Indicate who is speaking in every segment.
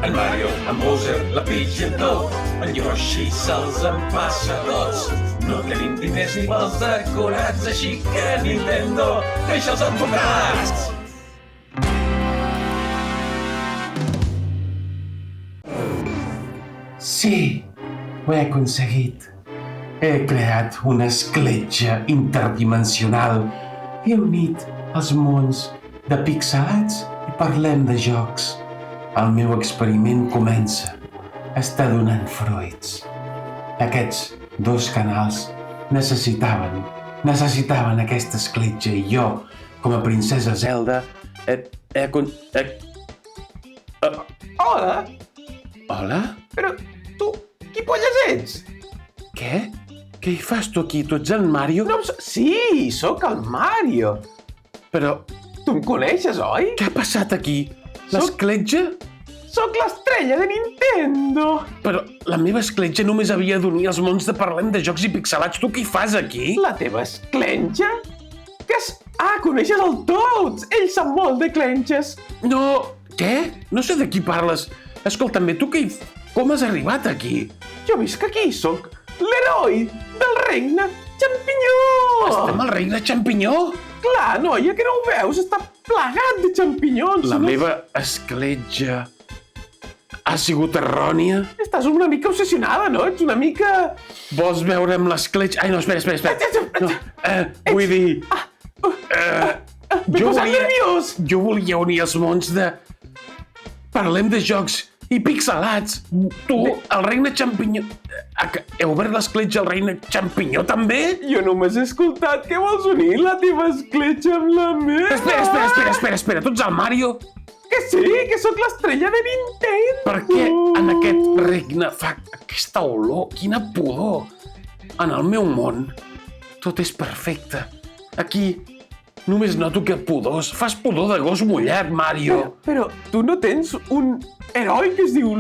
Speaker 1: En Mario, en Bowser, la Peach i en Toad, en Yoshi se'ls empassa tots. No tenim diners ni mals decorats, així que Nintendo, deixa'ls enfocats!
Speaker 2: Sí, ho he aconseguit. He creat una escletxa interdimensional. He unit els mons de pixelats i parlem de jocs. El meu experiment comença. Està donant fruits. Aquests dos canals necessitaven aquesta escletxa i jo, com a princesa Zelda,
Speaker 3: Hola,
Speaker 2: Hola?
Speaker 3: però tu, qui polles ets?
Speaker 2: Què? Què hi fas tu aquí? Tu ets en Mario?
Speaker 3: No, sí, sóc el Mario.
Speaker 2: Però
Speaker 3: Tu em coneixes, oi?
Speaker 2: què ha passat aquí? L'escletxa?
Speaker 3: Sóc l'estrella de Nintendo.
Speaker 2: Però la meva escletxa només havia d'unir els mons de parlem de jocs i pixelats. Tu què hi fas aquí?
Speaker 3: La teva esclenxa? Coneixes el Toads! Ell sap molt de clenxes.
Speaker 2: No... Què? No sé de qui parles. Escolta'm bé, tu com has arribat aquí?
Speaker 3: Jo visc aquí, sóc l'heroi del regne xampinyó!
Speaker 2: Estem al regne xampinyó?
Speaker 3: Clar, noia, que no ho veus? Està plagat de xampinyons.
Speaker 2: La meva escletxa ha sigut errònia?
Speaker 3: Estàs una mica obsessionada, no? Ets una mica...
Speaker 2: Vols veure'm l'escletxa? Ai, no, espera. No, vull dir...
Speaker 3: M'he posat nerviós!
Speaker 2: Jo volia unir els mons de... Parlem de jocs i pixelats. Tu, el regne xampinyó... He obert l'escletxa al regne xampinyó, també?
Speaker 3: Jo només he escoltat que vols unir la teva escletxa amb la meva.
Speaker 2: Espera. Tu ets el Mario?
Speaker 3: Que sí, que sóc l'estrella de Nintendo.
Speaker 2: Per què en aquest regne fa aquesta olor? Quina pudor! En el meu món, tot és perfecte. Aquí només noto que pudors. Fas pudor de gos mullat, Mario.
Speaker 3: Però tu no tens un heroi que es diu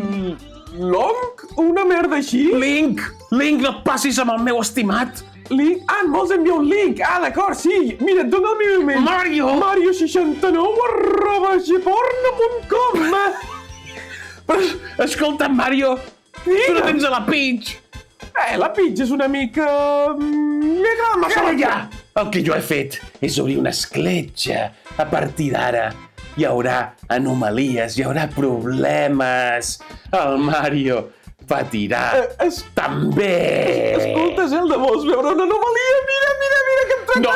Speaker 3: Long? O una merda així?
Speaker 2: Link, no et passis amb el meu estimat.
Speaker 3: Link? Em vols enviar un link? D'acord, sí. Mira, et dono el meu email. Mario69@gporno.com.
Speaker 2: Però, escolta, Mario, tu no tens a la Peach.
Speaker 3: La Peach és una mica... M'agrada massa.
Speaker 2: Calla! El que jo he fet és obrir una escletxa. A partir d'ara hi haurà anomalies, hi haurà problemes. El Mario patirà també.
Speaker 3: Escolta, Zelda, vols veure una anomalia? Mira que em trenca.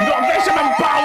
Speaker 2: No, deixa'm en pau!